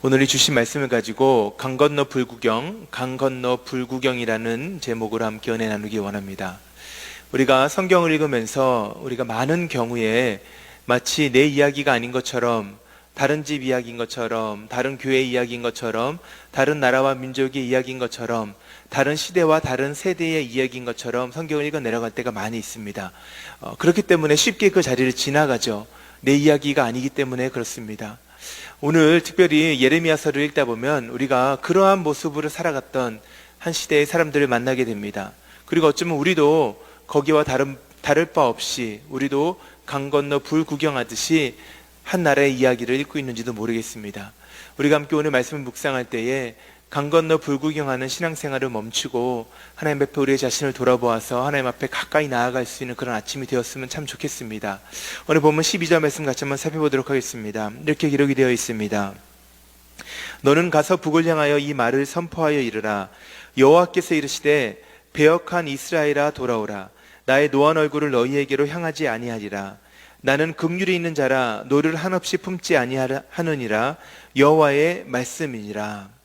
오늘 이 주신 말씀을 가지고 강 건너 불구경, 강 건너 불구경이라는 제목으로 함께 은혜 나누기 원합니다. 우리가 성경을 읽으면서 우리가 많은 경우에 마치 내 이야기가 아닌 것처럼, 다른 집 이야기인 것처럼, 다른 교회 이야기인 것처럼, 다른 나라와 민족의 이야기인 것처럼, 다른 시대와 다른 세대의 이야기인 것처럼 성경을 읽어 내려갈 때가 많이 있습니다. 그렇기 때문에 쉽게 그 자리를 지나가죠. 내 이야기가 아니기 때문에 그렇습니다. 오늘 특별히 예레미야서를 읽다 보면 우리가 그러한 모습으로 살아갔던 한 시대의 사람들을 만나게 됩니다. 그리고 어쩌면 우리도 거기와 다를 바 없이 우리도 강 건너 불 구경하듯이 한 나라의 이야기를 읽고 있는지도 모르겠습니다. 우리가 함께 오늘 말씀을 묵상할 때에 강 건너 불 구경하는 신앙생활을 멈추고 하나님 앞에 우리의 자신을 돌아보아서 하나님 앞에 가까이 나아갈 수 있는 그런 아침이 되었으면 참 좋겠습니다. 오늘 본문 12절 말씀 같이 한번 살펴보도록 하겠습니다. 이렇게 기록이 되어 있습니다. 너는 가서 북을 향하여 이 말을 선포하여 이르라. 여호와께서 이르시되 배역한 이스라엘아 돌아오라. 나의 노한 얼굴을 너희에게로 향하지 아니하리라. 나는 긍휼이 있는 자라 노를 한없이 품지 아니하느니라. 여호와의 말씀이니라.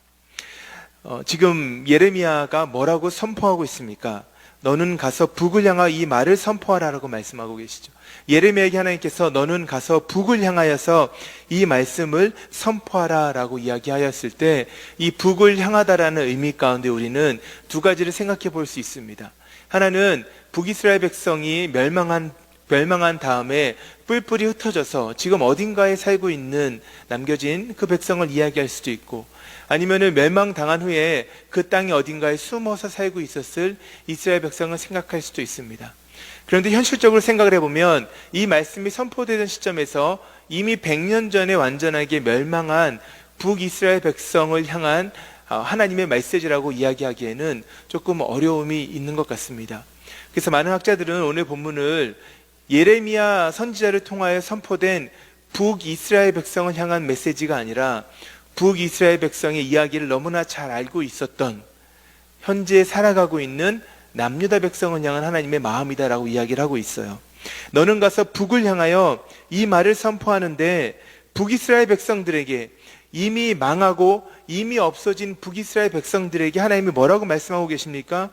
지금 예레미야가 뭐라고 선포하고 있습니까? 너는 가서 북을 향하여 이 말을 선포하라라고 말씀하고 계시죠. 예레미야에게 하나님께서 너는 가서 북을 향하여서 이 말씀을 선포하라라고 이야기하였을 때 이 북을 향하다라는 의미 가운데 우리는 두 가지를 생각해 볼 수 있습니다. 하나는 북이스라엘 백성이 멸망한 다음에 뿔뿔이 흩어져서 지금 어딘가에 살고 있는 남겨진 그 백성을 이야기할 수도 있고, 아니면은 멸망당한 후에 그 땅이 어딘가에 숨어서 살고 있었을 이스라엘 백성을 생각할 수도 있습니다. 그런데 현실적으로 생각을 해보면 이 말씀이 선포되던 시점에서 이미 100년 전에 완전하게 멸망한 북이스라엘 백성을 향한 하나님의 메시지라고 이야기하기에는 조금 어려움이 있는 것 같습니다. 그래서 많은 학자들은 오늘 본문을 예레미야 선지자를 통하여 선포된 북이스라엘 백성을 향한 메시지가 아니라 북이스라엘 백성의 이야기를 너무나 잘 알고 있었던, 현재 살아가고 있는 남유다 백성을 향한 하나님의 마음이다라고 이야기를 하고 있어요. 너는 가서 북을 향하여 이 말을 선포하는데, 북이스라엘 백성들에게, 이미 망하고 이미 없어진 북이스라엘 백성들에게 하나님이 뭐라고 말씀하고 계십니까?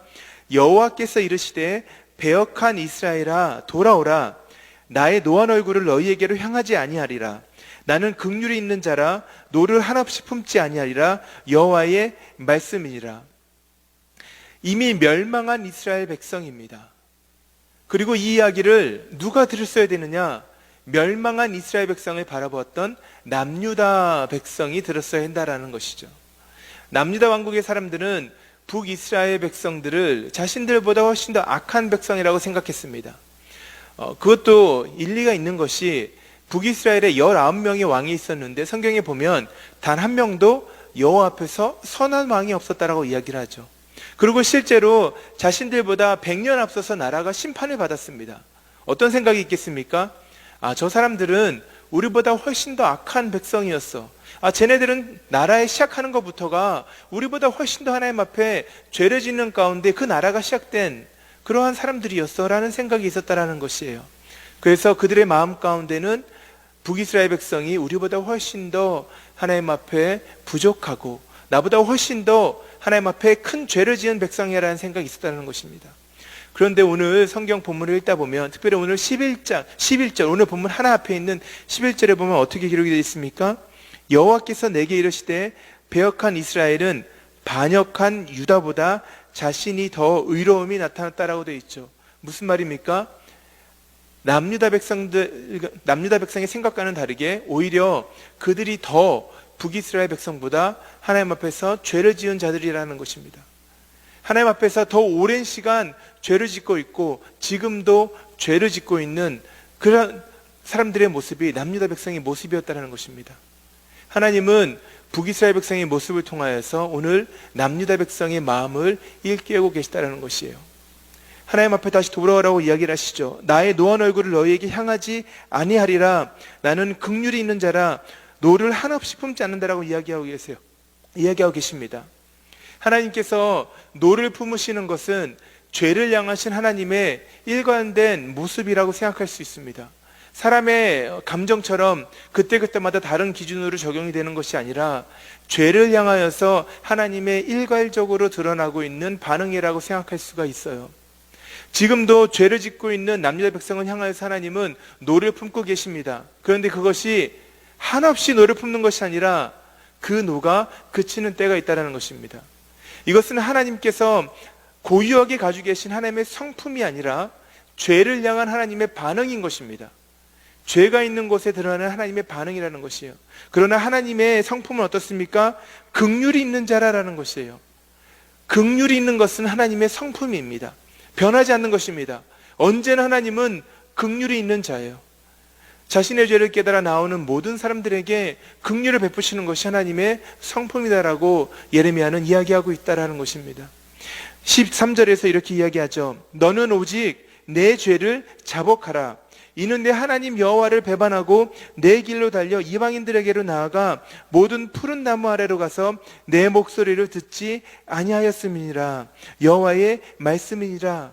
여호와께서 이르시되 배역한 이스라엘아 돌아오라. 나의 노한 얼굴을 너희에게로 향하지 아니하리라. 나는 긍휼이 있는 자라 노를 한없이 품지 아니하리라. 여호와의 말씀이니라. 이미 멸망한 이스라엘 백성입니다. 그리고 이 이야기를 누가 들었어야 되느냐? 멸망한 이스라엘 백성을 바라보았던 남유다 백성이 들었어야 한다라는 것이죠. 남유다 왕국의 사람들은 북이스라엘 백성들을 자신들보다 훨씬 더 악한 백성이라고 생각했습니다. 그것도 일리가 있는 것이 북이스라엘에 19명의 왕이 있었는데 성경에 보면 단 한 명도 여호와 앞에서 선한 왕이 없었다라고 이야기를 하죠. 그리고 실제로 자신들보다 100년 앞서서 나라가 심판을 받았습니다. 어떤 생각이 있겠습니까? 저 사람들은 우리보다 훨씬 더 악한 백성이었어. 쟤네들은 나라에 시작하는 것부터가 우리보다 훨씬 더 하나님 앞에 죄를 짓는 가운데 그 나라가 시작된 그러한 사람들이었어 라는 생각이 있었다라는 것이에요. 그래서 그들의 마음 가운데는 북이스라엘 백성이 우리보다 훨씬 더 하나님 앞에 부족하고 나보다 훨씬 더 하나님 앞에 큰 죄를 지은 백성이라는 생각이 있었다는 것입니다. 그런데 오늘 성경 본문을 읽다 보면, 특별히 오늘 11절, 오늘 본문 하나 앞에 있는 11절에 보면 어떻게 기록이 되어 있습니까? 여호와께서 내게 이르시되 배역한 이스라엘은 반역한 유다보다 자신이 더 의로움이 나타났다라고 되어 있죠. 무슨 말입니까? 남유다 백성의 생각과는 다르게 오히려 그들이 더 북이스라엘 백성보다 하나님 앞에서 죄를 지은 자들이라는 것입니다. 하나님 앞에서 더 오랜 시간 죄를 짓고 있고 지금도 죄를 짓고 있는 그런 사람들의 모습이 남유다 백성의 모습이었다는 것입니다. 하나님은 북이스라엘 백성의 모습을 통하여서 오늘 남유다 백성의 마음을 일깨우고 계시다는 것이에요. 하나님 앞에 다시 돌아오라고 이야기를 하시죠. 나의 노한 얼굴을 너희에게 향하지 아니하리라. 나는 긍휼이 있는 자라 노를 한없이 품지 않는다라고 이야기하고 계십니다. 하나님께서 노를 품으시는 것은 죄를 향하신 하나님의 일관된 모습이라고 생각할 수 있습니다. 사람의 감정처럼 그때그때마다 다른 기준으로 적용이 되는 것이 아니라 죄를 향하여서 하나님의 일괄적으로 드러나고 있는 반응이라고 생각할 수가 있어요. 지금도 죄를 짓고 있는 남유다 백성을 향하여서 하나님은 노를 품고 계십니다. 그런데 그것이 한없이 노를 품는 것이 아니라 그 노가 그치는 때가 있다는 것입니다. 이것은 하나님께서 고유하게 가지고 계신 하나님의 성품이 아니라 죄를 향한 하나님의 반응인 것입니다. 죄가 있는 곳에 드러나는 하나님의 반응이라는 것이에요. 그러나 하나님의 성품은 어떻습니까? 긍휼이 있는 자라는 것이에요. 긍휼이 있는 것은 하나님의 성품입니다. 변하지 않는 것입니다. 언제나 하나님은 긍휼이 있는 자예요. 자신의 죄를 깨달아 나오는 모든 사람들에게 긍휼을 베푸시는 것이 하나님의 성품이다라고 예레미야는 이야기하고 있다라는 것입니다. 13절에서 이렇게 이야기하죠. 너는 오직 내 죄를 자복하라. 이는 내 하나님 여호와를 배반하고 내 길로 달려 이방인들에게로 나아가 모든 푸른 나무 아래로 가서 내 목소리를 듣지 아니하였음이니라. 여호와의 말씀이니라.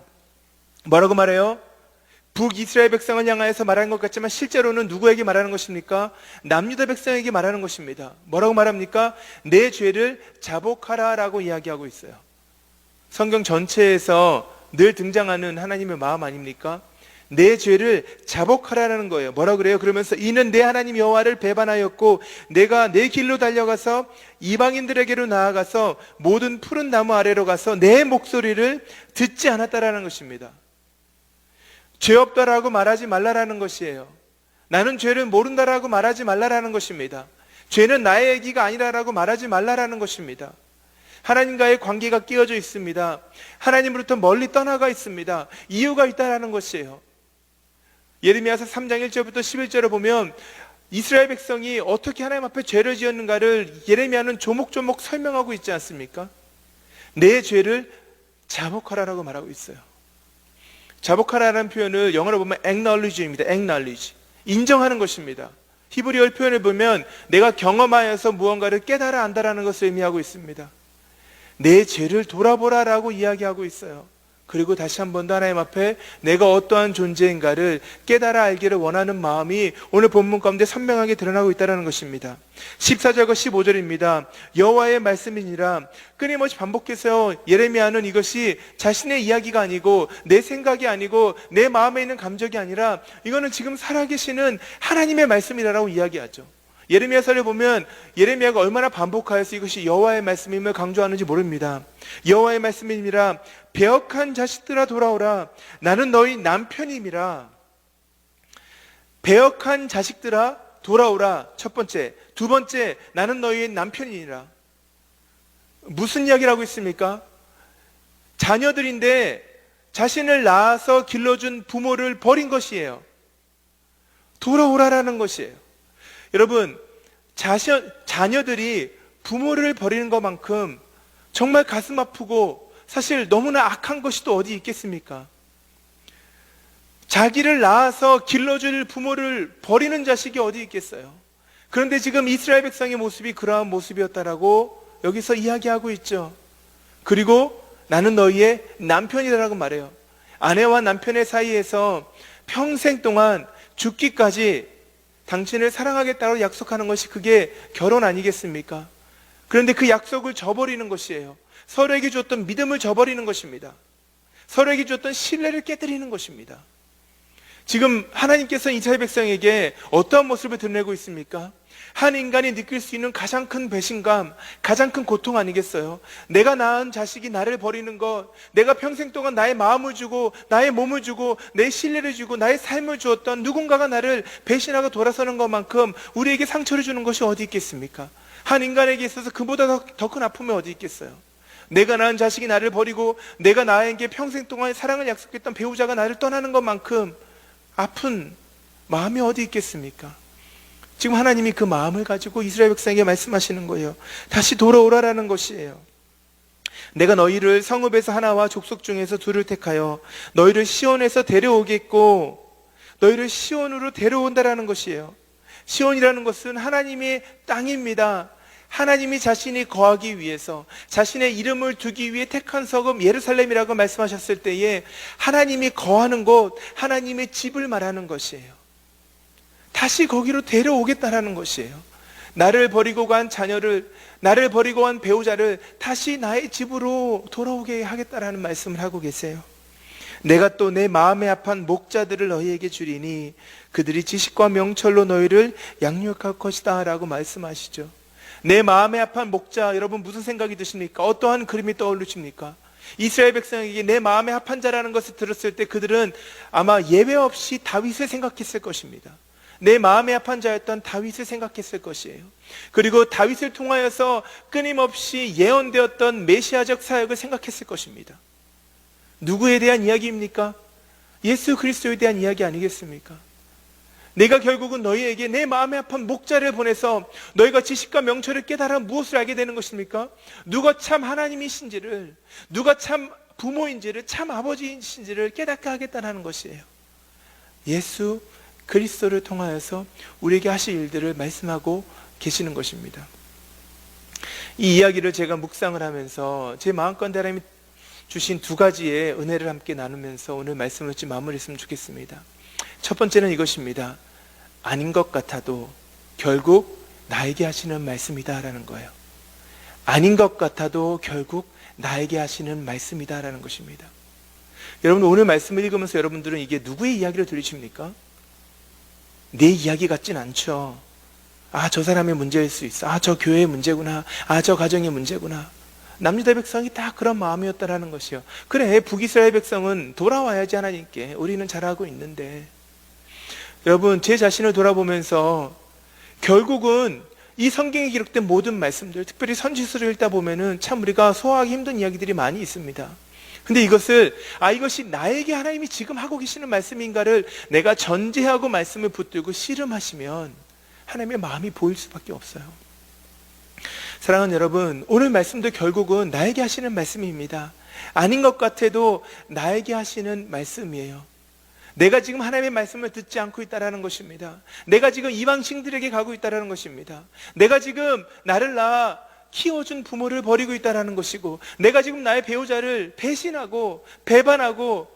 뭐라고 말해요? 북이스라엘 백성을 향하여서 말하는 것 같지만 실제로는 누구에게 말하는 것입니까? 남유다 백성에게 말하는 것입니다. 뭐라고 말합니까? 내 죄를 자복하라 라고 이야기하고 있어요. 성경 전체에서 늘 등장하는 하나님의 마음 아닙니까? 내 죄를 자복하라는 거예요. 뭐라 그래요? 그러면서 이는 내 하나님 여호와를 배반하였고 내가 내 길로 달려가서 이방인들에게로 나아가서 모든 푸른 나무 아래로 가서 내 목소리를 듣지 않았다라는 것입니다. 죄 없다라고 말하지 말라라는 것이에요. 나는 죄를 모른다라고 말하지 말라라는 것입니다. 죄는 나의 얘기가 아니라라고 말하지 말라라는 것입니다. 하나님과의 관계가 끼어져 있습니다. 하나님으로부터 멀리 떠나가 있습니다. 이유가 있다라는 것이에요. 예레미야서 3장 1절부터 11절을 보면 이스라엘 백성이 어떻게 하나님 앞에 죄를 지었는가를 예레미야는 조목조목 설명하고 있지 않습니까? 내 죄를 자복하라라고 말하고 있어요. 자복하라는 표현을 영어로 보면 acknowledge입니다. acknowledge. 인정하는 것입니다. 히브리어 표현을 보면 내가 경험하여서 무언가를 깨달아 안다라는 것을 의미하고 있습니다. 내 죄를 돌아보라라고 이야기하고 있어요. 그리고 다시 한 번 더 하나님 앞에 내가 어떠한 존재인가를 깨달아 알기를 원하는 마음이 오늘 본문 가운데 선명하게 드러나고 있다는 것입니다. 14절과 15절입니다. 여호와의 말씀이니라. 끊임없이 반복해서 예레미야는 이것이 자신의 이야기가 아니고 내 생각이 아니고 내 마음에 있는 감정이 아니라 이거는 지금 살아계시는 하나님의 말씀이라고 이야기하죠. 예레미야서를 보면 예레미야가 얼마나 반복하여서 이것이 여호와의 말씀임을 강조하는지 모릅니다. 여호와의 말씀이니라. 배역한 자식들아 돌아오라. 나는 너희 남편임이라. 배역한 자식들아 돌아오라. 첫 번째. 두 번째, 나는 너희 남편이니라. 무슨 이야기를 하고 있습니까? 자녀들인데 자신을 낳아서 길러준 부모를 버린 것이에요. 돌아오라라는 것이에요. 여러분, 자녀들이 부모를 버리는 것만큼 정말 가슴 아프고 사실 너무나 악한 것이 또 어디 있겠습니까? 자기를 낳아서 길러줄 부모를 버리는 자식이 어디 있겠어요? 그런데 지금 이스라엘 백성의 모습이 그러한 모습이었다라고 여기서 이야기하고 있죠. 그리고 나는 너희의 남편이라고 말해요. 아내와 남편의 사이에서 평생 동안 죽기까지 당신을 사랑하겠다고 약속하는 것이 그게 결혼 아니겠습니까? 그런데 그 약속을 저버리는 것이에요. 서로에게 줬던 믿음을 저버리는 것입니다. 서로에게 줬던 신뢰를 깨뜨리는 것입니다. 지금 하나님께서 이스라엘 백성에게 어떠한 모습을 드러내고 있습니까? 한 인간이 느낄 수 있는 가장 큰 배신감, 가장 큰 고통 아니겠어요? 내가 낳은 자식이 나를 버리는 것, 내가 평생 동안 나의 마음을 주고 나의 몸을 주고 내 신뢰를 주고 나의 삶을 주었던 누군가가 나를 배신하고 돌아서는 것만큼 우리에게 상처를 주는 것이 어디 있겠습니까? 한 인간에게 있어서 그보다 더 큰 아픔이 어디 있겠어요? 내가 낳은 자식이 나를 버리고 내가 나에게 평생 동안 사랑을 약속했던 배우자가 나를 떠나는 것만큼 아픈 마음이 어디 있겠습니까? 지금 하나님이 그 마음을 가지고 이스라엘 백성에게 말씀하시는 거예요. 다시 돌아오라라는 것이에요. 내가 너희를 성읍에서 하나와 족속 중에서 둘을 택하여 너희를 시온에서 데려오겠고 너희를 시온으로 데려온다라는 것이에요. 시온이라는 것은 하나님의 땅입니다. 하나님이 자신이 거하기 위해서 자신의 이름을 두기 위해 택한 성읍 예루살렘이라고 말씀하셨을 때에 하나님이 거하는 곳, 하나님의 집을 말하는 것이에요. 다시 거기로 데려오겠다라는 것이에요. 나를 버리고 간 자녀를, 나를 버리고 간 배우자를 다시 나의 집으로 돌아오게 하겠다라는 말씀을 하고 계세요. 내가 또 내 마음에 합한 목자들을 너희에게 주리니 그들이 지식과 명철로 너희를 양육할 것이다 라고 말씀하시죠. 내 마음에 합한 목자, 여러분 무슨 생각이 드십니까? 어떠한 그림이 떠오르십니까? 이스라엘 백성에게 내 마음에 합한 자라는 것을 들었을 때 그들은 아마 예외 없이 다윗을 생각했을 것입니다. 내 마음에 합한 자였던 다윗을 생각했을 것이에요. 그리고 다윗을 통하여서 끊임없이 예언되었던 메시아적 사역을 생각했을 것입니다. 누구에 대한 이야기입니까? 예수 그리스도에 대한 이야기 아니겠습니까? 내가 결국은 너희에게 내 마음에 합한 목자를 보내서 너희가 지식과 명철을 깨달아 무엇을 알게 되는 것입니까? 누가 참 하나님이신지를, 누가 참 부모인지를, 참 아버지이신지를 깨닫게 하겠다는 것이에요. 예수 그리스도를 통하여서 우리에게 하실 일들을 말씀하고 계시는 것입니다. 이 이야기를 제가 묵상을 하면서 제 마음가운데 하나님이 주신 두 가지의 은혜를 함께 나누면서 오늘 말씀을 좀 마무리했으면 좋겠습니다. 첫 번째는 이것입니다. 아닌 것 같아도 결국 나에게 하시는 말씀이다라는 거예요. 아닌 것 같아도 결국 나에게 하시는 말씀이다라는 것입니다. 여러분 오늘 말씀을 읽으면서 여러분들은 이게 누구의 이야기를 들으십니까? 내 이야기 같진 않죠. 아, 저 사람의 문제일 수 있어. 아, 저 교회의 문제구나. 아, 저 가정의 문제구나. 남유다 백성이 다 그런 마음이었다라는 것이요. 그래, 북이스라엘 백성은 돌아와야지 하나님께. 우리는 잘하고 있는데. 여러분, 제 자신을 돌아보면서 결국은 이 성경에 기록된 모든 말씀들, 특별히 선지서를 읽다 보면은 참 우리가 소화하기 힘든 이야기들이 많이 있습니다. 근데 이것을 이것이 나에게 하나님이 지금 하고 계시는 말씀인가를 내가 전제하고 말씀을 붙들고 씨름하시면 하나님의 마음이 보일 수밖에 없어요. 사랑하는 여러분, 오늘 말씀도 결국은 나에게 하시는 말씀입니다. 아닌 것 같아도 나에게 하시는 말씀이에요. 내가 지금 하나님의 말씀을 듣지 않고 있다는 것입니다. 내가 지금 이방신들에게 가고 있다는 것입니다. 내가 지금 나를 낳아 키워준 부모를 버리고 있다는 것이고, 내가 지금 나의 배우자를 배신하고 배반하고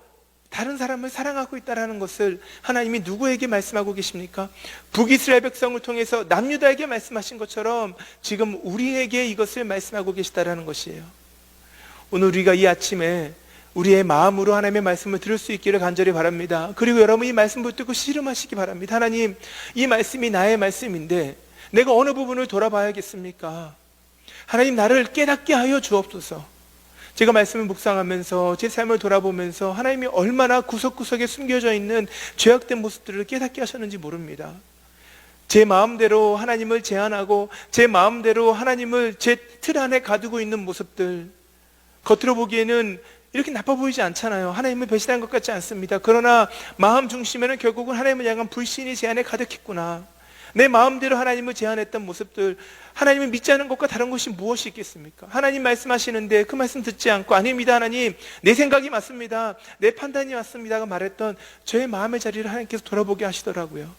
다른 사람을 사랑하고 있다는 것을 하나님이 누구에게 말씀하고 계십니까? 북이스라엘 백성을 통해서 남유다에게 말씀하신 것처럼 지금 우리에게 이것을 말씀하고 계시다는 것이에요. 오늘 우리가 이 아침에 우리의 마음으로 하나님의 말씀을 들을 수 있기를 간절히 바랍니다. 그리고 여러분 이 말씀 붙들고 씨름하시기 바랍니다. 하나님, 이 말씀이 나의 말씀인데 내가 어느 부분을 돌아봐야겠습니까? 하나님, 나를 깨닫게 하여 주옵소서. 제가 말씀을 묵상하면서 제 삶을 돌아보면서 하나님이 얼마나 구석구석에 숨겨져 있는 죄악된 모습들을 깨닫게 하셨는지 모릅니다. 제 마음대로 하나님을 제한하고 제 마음대로 하나님을 제 틀 안에 가두고 있는 모습들, 겉으로 보기에는 이렇게 나빠 보이지 않잖아요. 하나님을 배신한 것 같지 않습니다. 그러나 마음 중심에는 결국은 하나님을 향한 불신이 제 안에 가득했구나. 내 마음대로 하나님을 제한했던 모습들, 하나님을 믿지 않은 것과 다른 것이 무엇이 있겠습니까? 하나님 말씀하시는데 그 말씀 듣지 않고, 아닙니다 하나님, 내 생각이 맞습니다, 내 판단이 맞습니다가 말했던 저의 마음의 자리를 하나님께서 돌아보게 하시더라고요.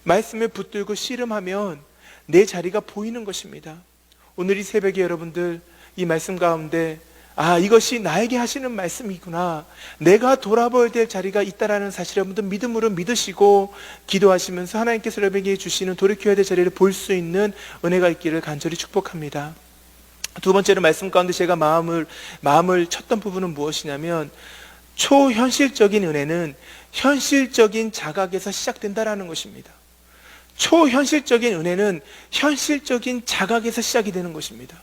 말씀을 붙들고 씨름하면 내 자리가 보이는 것입니다. 오늘 이 새벽에 여러분들 이 말씀 가운데 이것이 나에게 하시는 말씀이구나, 내가 돌아봐야 될 자리가 있다라는 사실을 여러분들 믿음으로 믿으시고 기도하시면서 하나님께서 여러분에게 주시는 돌이켜야 될 자리를 볼 수 있는 은혜가 있기를 간절히 축복합니다. 두 번째로 말씀 가운데 제가 마음을 쳤던 부분은 무엇이냐면, 초현실적인 은혜는 현실적인 자각에서 시작된다라는 것입니다. 초현실적인 은혜는 현실적인 자각에서 시작이 되는 것입니다.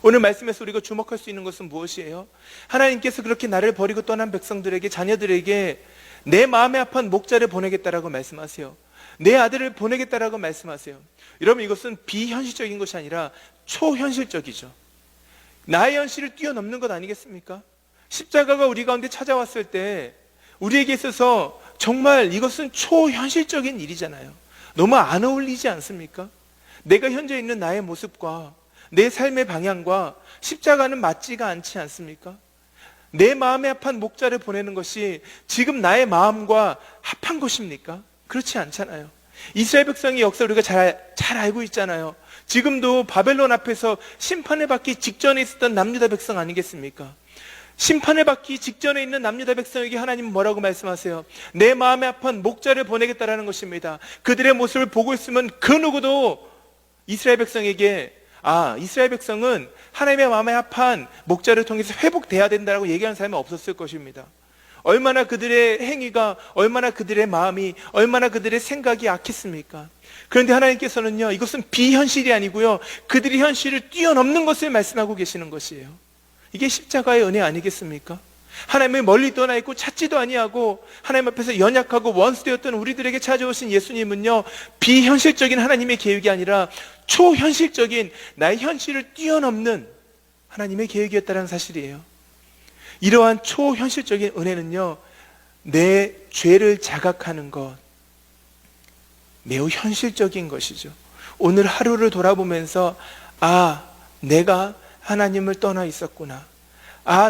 오늘 말씀에서 우리가 주목할 수 있는 것은 무엇이에요? 하나님께서 그렇게 나를 버리고 떠난 백성들에게, 자녀들에게 내 마음에 합한 목자를 보내겠다라고 말씀하세요. 내 아들을 보내겠다라고 말씀하세요. 여러분, 이것은 비현실적인 것이 아니라 초현실적이죠. 나의 현실을 뛰어넘는 것 아니겠습니까? 십자가가 우리 가운데 찾아왔을 때 우리에게 있어서 정말 이것은 초현실적인 일이잖아요. 너무 안 어울리지 않습니까? 내가 현재 있는 나의 모습과 내 삶의 방향과 십자가는 맞지가 않지 않습니까? 내 마음에 합한 목자를 보내는 것이 지금 나의 마음과 합한 것입니까? 그렇지 않잖아요. 이스라엘 백성의 역사를 우리가 잘 알고 있잖아요. 지금도 바벨론 앞에서 심판을 받기 직전에 있었던 남유다 백성 아니겠습니까? 심판을 받기 직전에 있는 남유다 백성에게 하나님은 뭐라고 말씀하세요? 내 마음에 합한 목자를 보내겠다라는 것입니다. 그들의 모습을 보고 있으면 그 누구도 이스라엘 백성에게 이스라엘 백성은 하나님의 마음에 합한 목자를 통해서 회복돼야 된다고 얘기하는 사람이 없었을 것입니다. 얼마나 그들의 행위가, 얼마나 그들의 마음이, 얼마나 그들의 생각이 악했습니까? 그런데 하나님께서는요, 이것은 비현실이 아니고요, 그들의 현실을 뛰어넘는 것을 말씀하고 계시는 것이에요. 이게 십자가의 은혜 아니겠습니까? 하나님을 멀리 떠나 있고 찾지도 아니하고 하나님 앞에서 연약하고 원수되었던 우리들에게 찾아오신 예수님은요, 비현실적인 하나님의 계획이 아니라 초현실적인 나의 현실을 뛰어넘는 하나님의 계획이었다는 사실이에요. 이러한 초현실적인 은혜는요, 내 죄를 자각하는 것, 매우 현실적인 것이죠. 오늘 하루를 돌아보면서 내가 하나님을 떠나 있었구나,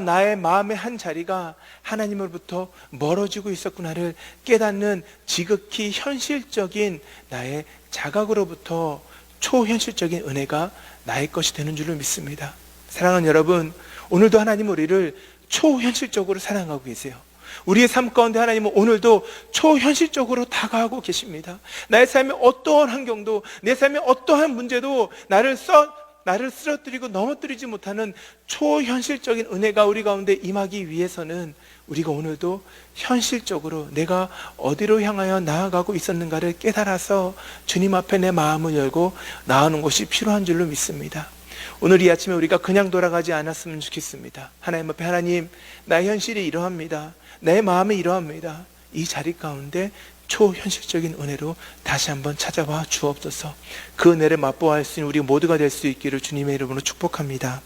나의 마음의 한 자리가 하나님으로부터 멀어지고 있었구나를 깨닫는 지극히 현실적인 나의 자각으로부터 초현실적인 은혜가 나의 것이 되는 줄을 믿습니다. 사랑하는 여러분, 오늘도 하나님은 우리를 초현실적으로 사랑하고 계세요. 우리의 삶 가운데 하나님은 오늘도 초현실적으로 다가가고 계십니다. 나의 삶의 어떠한 환경도, 내 삶의 어떠한 문제도 나를 쓰러뜨리고 넘어뜨리지 못하는 초현실적인 은혜가 우리 가운데 임하기 위해서는 우리가 오늘도 현실적으로 내가 어디로 향하여 나아가고 있었는가를 깨달아서 주님 앞에 내 마음을 열고 나아오는 것이 필요한 줄로 믿습니다. 오늘 이 아침에 우리가 그냥 돌아가지 않았으면 좋겠습니다. 하나님 앞에, 하나님, 나의 현실이 이러합니다. 내 마음이 이러합니다. 이 자리 가운데 초현실적인 은혜로 다시 한번 찾아와 주옵소서. 그 은혜를 맛보아할 수 있는 우리 모두가 될 수 있기를 주님의 이름으로 축복합니다.